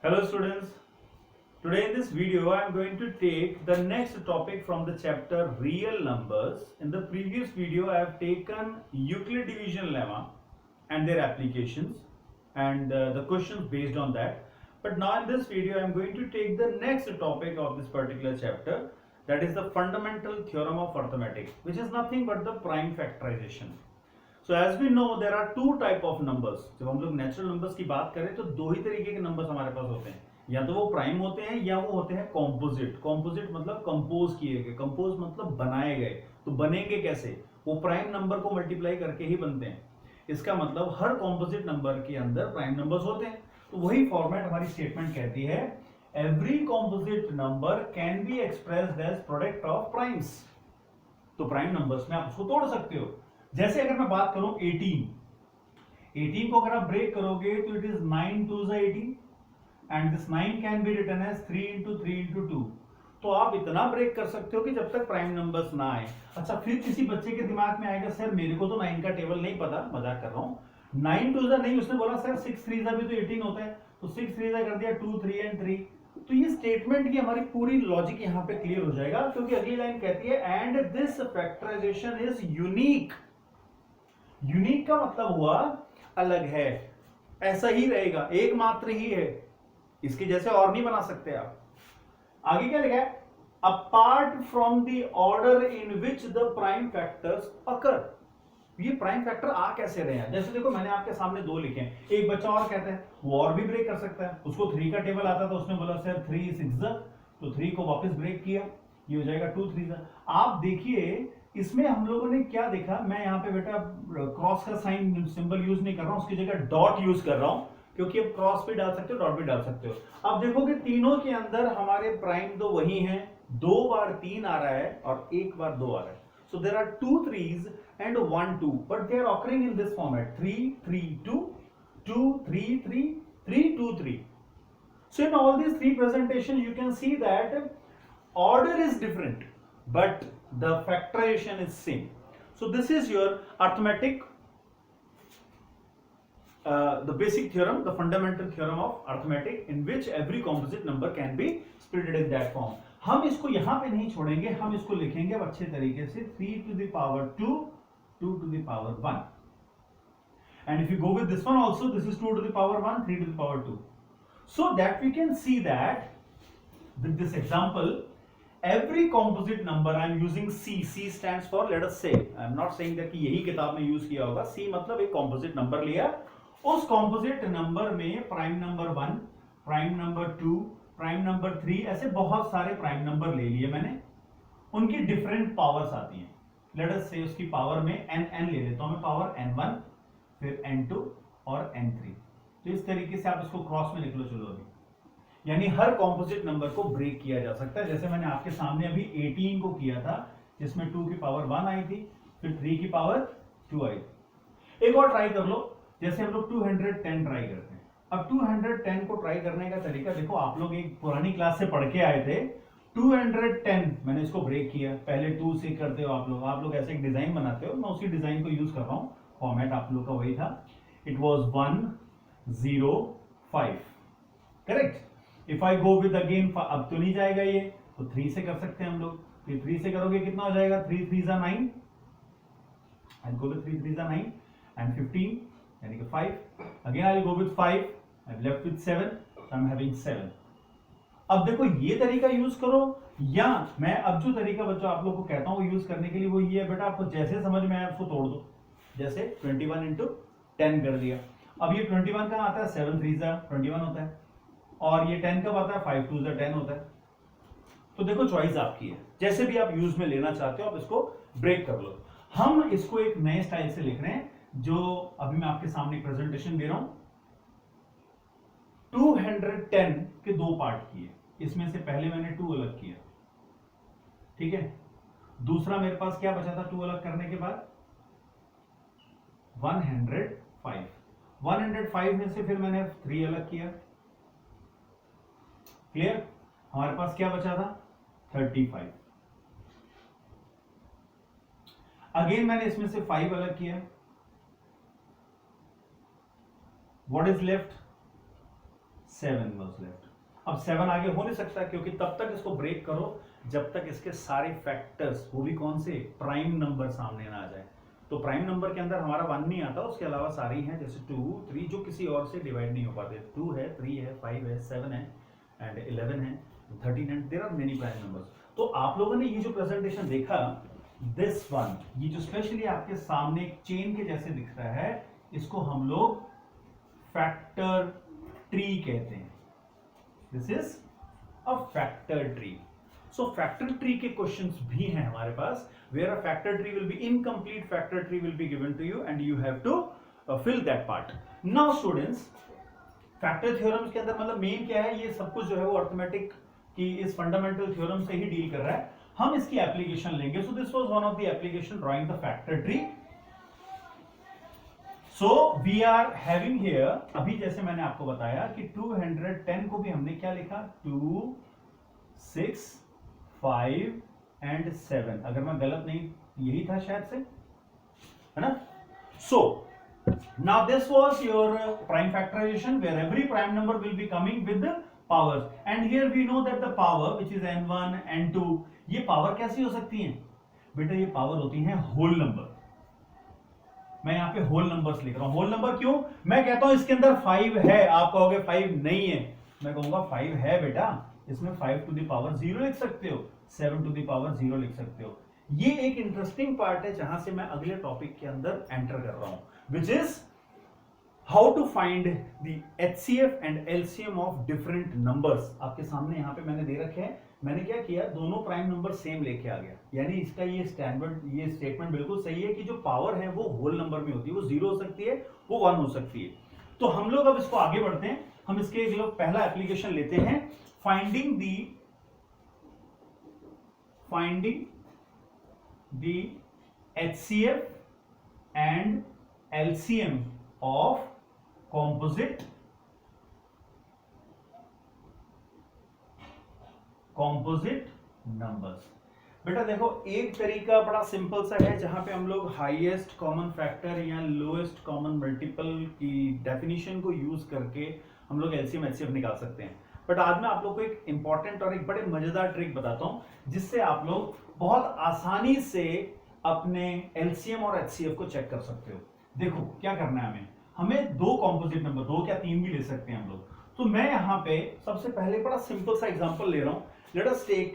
Hello students, today in this video I am going to take the next topic from the chapter real numbers. In the previous video I have taken Euclid division lemma and their applications and the questions based on that. But now in this video I am going to take the next topic of this particular chapter, that is the fundamental theorem of arithmetic, which is nothing but the prime factorization. So as we know there are two type of numbers. जब हम लोग natural numbers की बात करें तो दो ही तरीके के नंबर्स हमारे पास होते हैं, या तो वो प्राइम होते हैं या वो होते हैं कॉम्पोजिट. कॉम्पोजिट मतलब कंपोज किए गए, कंपोज मतलब बनाए गए. तो बनेंगे कैसे? वो प्राइम नंबर को मल्टीप्लाई करके ही बनते हैं. इसका मतलब हर कॉम्पोजिट नंबर के अंदर प्राइम नंबर्स होते हैं. तो वही फॉर्मेट हमारी स्टेटमेंट कहती है, every composite number can be expressed as product of primes. तो प्राइम नंबर्स में आप उसको तोड़ सकते हो. जैसे अगर मैं बात करूं 18 को अगर आप ब्रेक करोगे तो it is 9 2 18 and this 9 can be written as 3 into 3 into 2. तो आप इतना ब्रेक कर सकते हो कि जब तक प्राइम नंबर्स ना आए. अच्छा, फिर किसी बच्चे के दिमाग में आएगा, सर मेरे को तो 9 का टेबल नहीं पता, मजाक कर रहा हूं, 9 2 नहीं, उसने बोला सर 6 3 भी तो 18 होता है, तो 6 3 कर दिया 2 3 and 3. तो ये स्टेटमेंट की हमारी पूरी लॉजिक यहां पे क्लियर हो जाएगा, क्योंकि अगली लाइन कहती है and this factorization is unique. Unique का मतलब हुआ अलग है, ऐसा ही रहेगा, एकमात्र ही है, इसके जैसे और नहीं बना सकते आप. आगे क्या लिखा है? Apart from the order in which the prime factors occur. ये प्राइम फैक्टर आ कैसे रहे हैं? जैसे देखो, मैंने आपके सामने दो लिखे हैं. एक बच्चा और कहता है, वो और भी ब्रेक कर सकता है. उसको 3 का टेबल आता था, उसने बोला सर 3 6 तो 3 को वापस ब्रेक किया, ये हो जाएगा 2 3. आप देखिए इसमें हम लोगों ने क्या देखा, मैं यहाँ पे बेटा क्रॉस का साइन सिंबल यूज नहीं कर रहा हूं, उसकी जगह डॉट यूज कर रहा हूं, क्योंकि अब क्रॉस भी डाल सकते हो, डॉट भी डाल सकते हो. अब देखो कि तीनों के अंदर हमारे प्राइम तो वही हैं, 2 बार 3 आ रहा है और 1 बार 2 आ रहा है. So there are 2 3s and 1 2, but they are occurring in this format 3 3 2 2 3 3 3 2 3. So in all these three presentations you can see that order is different but the factorization is same. So this is your arithmetic, the basic theorem, the fundamental theorem of arithmetic, in which every composite number can be splitted in that form. हम इसको यहां पे नहीं छोड़ेंगे, हम इसको लिखेंगे अब अच्छे तरीके से 3 to the power 2 2 to the power 1. And if you go with this one also, this is 2 to the power 1 3 to the power 2. So that we can see that with this example, every composite number, I am using C. C stands for, let us say, I am not saying that कि यही किताब में use किया होगा. C मतलब एक composite number लिया, उस composite number में prime number 1, prime number 2, prime number 3, ऐसे बहुत सारे प्राइम नंबर ले लिए मैंने. उनकी डिफरेंट पावर्स आती हैं. लेट अस से उसकी पावर में n ले लेता हूं मैं, पावर n1, फिर n2 और n3. तो इस तरीके से आप इसको क्रॉस में लिख लो. चलो अभी, यानी हर कॉम्पोजिट नंबर को ब्रेक किया जा सकता है. जैसे मैंने आपके सामने अभी 18 को किया था, जिसमें 2 की पावर 1 आई थी, फिर 3 की पावर 2 आई थी. एक और ट्राई कर लो. जैसे हम लोग 210 ट्राई करते हैं. अब 210 को ट्राई करने का तरीका देखो, आप लोग एक पुरानी क्लास से पढ़ के आए थे. 210 मैंने इसको ब्रेक किया, पहले 2 से करते हो आप लोग ऐसे एक डिजाइन बनाते हो, मैं उसी डिजाइन को यूज कर रहा हूं. फॉर्मेट आप लोग का वही था. It was 1 0 5, correct. If I go with again, अब तो नहीं जाएगा ये, तो 3 से कर सकते हैं हम लोग. फिर 3 से करोगे कितना हो जाएगा? 3 3 9, आई गो विद 3 3 9 एंड 15, यानी कि 5. Again I go with 5, I left with 7, I am having 7. अब देखो ये तरीका यूज करो, या मैं अब जो तरीका बच्चों आप लोग को कहता हूं यूज करने के लिए, वो ये है बेटा, आपको जैसे समझ में आए उसको तोड़ दो. जैसे 21 into 10 कर दिया. अब ये 21 कहां आता है? 7 3 21 होता है, और ये 10 कब आता है? 5 2 10 होता है. तो देखो चॉइस आपकी है, जैसे भी आप यूज में लेना चाहते हो आप इसको ब्रेक कर लो. हम इसको एक नए स्टाइल से लिख रहे हैं, जो अभी मैं आपके सामने प्रेजेंटेशन दे रहा हूं. 210 के दो पार्ट किए, इसमें से पहले मैंने 2 अलग किया, ठीक है. दूसरा मेरे पास क्या बचा था 2 अलग करने के बाद? 105. 105 में से फिर मैंने 3 अलग किया. क्लियर? हमारे पास क्या बचा था? 35. अगेन मैंने इसमें से 5 अलग किया. What is left? 7 was left. अब 7 आगे हो नहीं सकता क्योंकि तब तक इसको ब्रेक करो जब तक इसके सारे फैक्टर्स, वो भी कौन से, प्राइम नंबर सामने ना आ जाए। तो प्राइम नंबर के अंदर हमारा 1 नहीं आता, उसके अलावा सारी हैं जैसे 2, 3 जो किसी और से डिवाइड नहीं हो पाते। 2 है, 3 है, 5 है, 7 है एंड 11 है, 13 and there are many prime numbers. तो आप लोगों ने ये जो प्रेजेंटेशन देखा, दिस वन, ये जो स्पेशली आपके सामने एक चेन के जैसे दिख रहा है, इसको हम लोग फैक्टर ट्री कहते हैं। This is a factor tree. So factor tree के क्वेश्चंस भी हैं हमारे पास, where a factor tree will be incomplete factor tree will be given to you and you have to fill that part. Now students, factor theorems के अंदर मतलब main क्या है, ये सब कुछ जो है वो अर्थमेटिक की इस फंडामेंटल थ्योरम से ही डील कर रहा है। हम इसकी एप्लीकेशन लेंगे। So this was one of the application drawing the factor tree. So we are having here, अभी जैसे मैंने आपको बताया कि 210 को भी हमने क्या लिखा, 2, 6, 5 एंड 7। अगर मैं गलत नहीं, यही था शायद से, है ना। So now this was your prime factorization where every prime number will be coming with powers and here we know that the power which is n1 n2, ये पावर कैसी हो सकती है बेटा, ये पावर होती है होल नंबर। मैं यहां पे होल नंबर्स लिख रहा हूं। होल नंबर क्यों, मैं कहता हूं इसके अंदर 5 है, आप कहोगे 5 नहीं है, मैं कहूंगा 5 है बेटा, इसमें 5 टू द पावर 0 लिख सकते हो, 7 टू द पावर 0 लिख सकते हो। ये एक इंटरेस्टिंग पार्ट है जहां से मैं अगले टॉपिक के अंदर एंटर कर रहा हूं, which is how to find the HCF and LCM of different numbers. आपके सामने यहां पे मैंने दे रखे हैं। मैंने क्या किया, दोनों प्राइम नंबर सेम लेके आ गया, यानी इसका ये स्टैंडर्ड, ये स्टेटमेंट बिल्कुल सही है कि जो पावर है वो होल नंबर में होती है, वो 0 हो सकती है, वो 1 हो सकती है। तो हम लोग अब इसको आगे बढ़ते हैं, हम इसके एक लोग पहला एप्लीकेशन लेते हैं, finding the HCF and LCM of composite numbers. बेटा देखो, एक तरीका बड़ा सिंपल सा है जहां पे हम लोग हाईएस्ट कॉमन फैक्टर या लोएस्ट कॉमन मल्टीपल की डेफिनेशन को यूज करके हम लोग LCM HCF निकाल सकते हैं। बट आज मैं आप लोग को एक इंपॉर्टेंट और एक बड़े मजेदार ट्रिक बताता हूं जिससे आप लोग बहुत आसानी से अपने LCM और HCF को चेक कर सकते हो। देखो क्या करना है, हमें दो कॉम्पोजिट नंबर, 2 या 3 भी ले सकते हैं हम लोग। तो मैं यहां पे सबसे पहले बड़ा सिंपल सा एग्जांपल ले रहा हूं। Let us take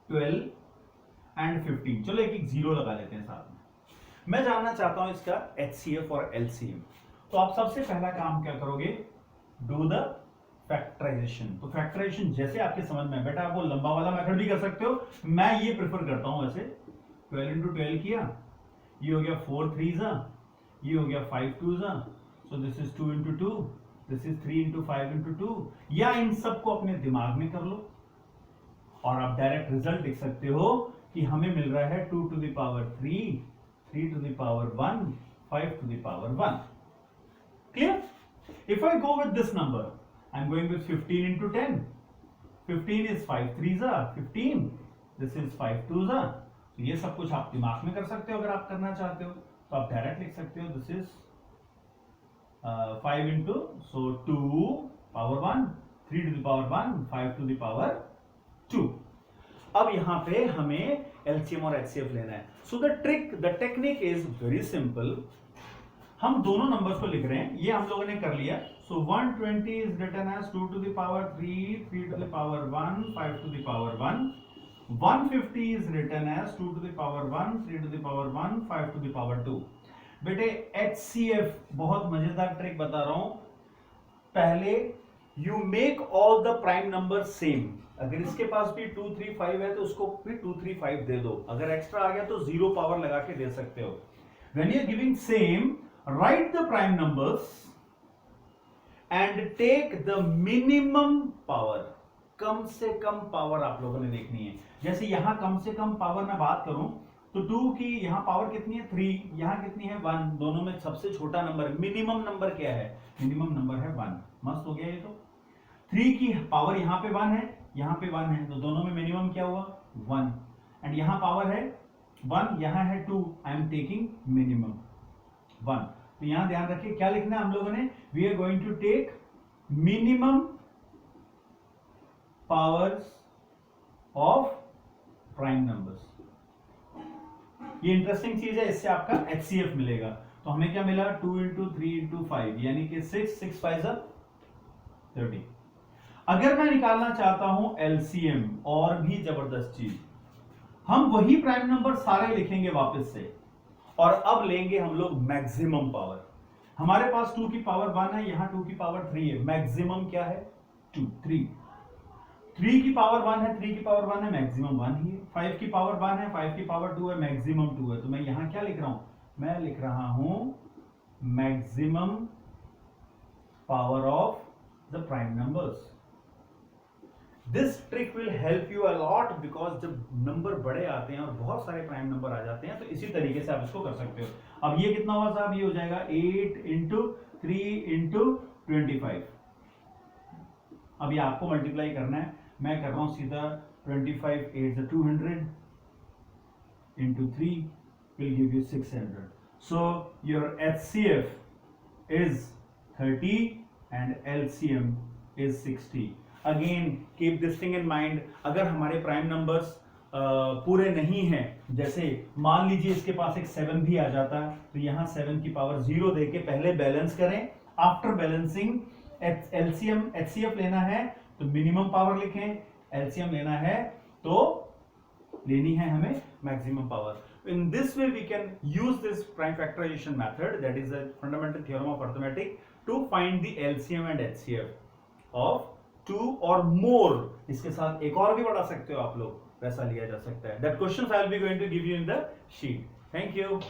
12 and 15। चलो एक 0 लगा लेते हैं साथ में। मैं जानना चाहता हूं इसका HCF और LCM। तो आप सबसे पहला काम क्या करोगे, डू द फैक्टराइजेशन। तो फैक्टराइजेशन जैसे आपके समझ में, बेटा आप वो लंबा वाला मेथड भी कर सकते हो, मैं ये प्रेफर करता हूं वैसे। 12 into 12 किया, ये हो गया 4 3s, ये हो गया 5 2s, so this is 2 into 2, this is 3 into 5 into 2, या इन सबको अपने दिमाग में कर लो और आप डायरेक्ट रिजल्ट लिख सकते हो कि हमें मिल रहा है 2 to the power 3, 3 to the power 1, 5 to the power 1. Clear? If I go with this number, I am going with 15 into 10. 15 is 5 3s, 15. This is 5 2s. ये सब कुछ आप दिमाग में कर सकते हो अगर आप करना चाहते हो, तो आप डायरेक्ट लिख सकते हो this is 5 into, so 2 power 1, 3 to the power 1, 5 to the power 2. अब यहां पे हमें LCM और HCF लेना है। So the technique is very simple. हम दोनों नंबर्स को लिख रहे हैं, ये हम लोगों ने कर लिया। So 120 is written as 2 to the power 3, 3 to the power 1, 5 to the power 1. 150 is written as 2 to the power 1, 3 to the power 1, 5 to the power 2. बेटे HCF बहुत मजेदार ट्रिक बता रहा हूं। पहले you make all the prime numbers same. अगर इसके पास भी 2 3 5 है तो उसको भी 2 3 5 दे दो, अगर एक्स्ट्रा आ गया तो 0 पावर लगा के दे सकते हो। When you are giving same, write the prime numbers and take the minimum power. कम से कम पावर आप लोगों ने देखनी है। जैसे यहां कम से कम पावर मैं बात करूं तो 2 की यहां पावर कितनी है 3, यहां कितनी है 1, दोनों में सबसे छोटा नंबर, मिनिमम नंबर क्या है, मिनिमम नंबर है 1। मस्त हो गया ये तो। 3 की पावर यहां पे 1 है, यहां पे 1 है, तो दोनों में मिनिमम क्या हुआ 1, एंड यहां पावर है 1, यहां है 2, आई एम टेकिंग मिनिमम 1। तो यहां ध्यान रखिए क्या लिखना है हम लोगों ने, we are going to take minimum powers of prime numbers. ये इंटरेस्टिंग चीज है, इससे आपका HCF मिलेगा। तो हमें क्या मिला, 2 इंटू 3 इंटू 5 यानी कि 6 5 30। अगर मैं निकालना चाहता हूं LCM, और भी जबरदस्त चीज, हम वही प्राइम नंबर सारे लिखेंगे वापस से, और अब लेंगे हम लोग मैक्सिमम पावर। हमारे पास 2 की पावर 1 है, यहां 2 की पावर 3 है, मैक्सिमम क्या है 2 3 3 की पावर 1 है, 3 की पावर 1 है, मैक्सिमम 1 ही है। 5 की पावर 1 है, 5 की पावर 2 है, मैक्सिमम 2 है। तो मैं यहां क्या लिख रहा हूं, मैं लिख रहा हूं maximum power of the prime numbers. This trick will help you a lot, because जब नंबर बड़े आते हैं और बहुत सारे प्राइम नंबर आ जाते हैं, तो इसी तरीके से आप इसको कर सकते हो। अब ये कितना हुआ साहब, ये हो जाएगा 8 इंटू 3 इंटू 25। अब ये आपको मल्टीप्लाई करना है, मैं कर रहा हूं सीधा 25 8 200 into 3 will give you 600. So your HCF is 30 and LCM is 60. Again keep this thing in mind, अगर हमारे प्राइम नंबर्स पूरे नहीं हैं, जैसे मान लीजिए इसके पास एक 7 भी आ जाता है, तो यहां 7 की पावर 0 देके पहले बैलेंस करें। आफ्टर बैलेंसिंग LCM HCF लेना है तो मिनिमम पावर लिखें, LCM लेना है तो लेनी है हमें maximum power. In this way we can use this prime factorization method, that is the fundamental theorem of arithmetic, to find the LCM and HCF of 2 और मोर। इसके साथ एक और भी बढ़ा सकते हो आप लोग, वैसा लिया जा सकता है। That questions I will be going to give you in the sheet. Thank you.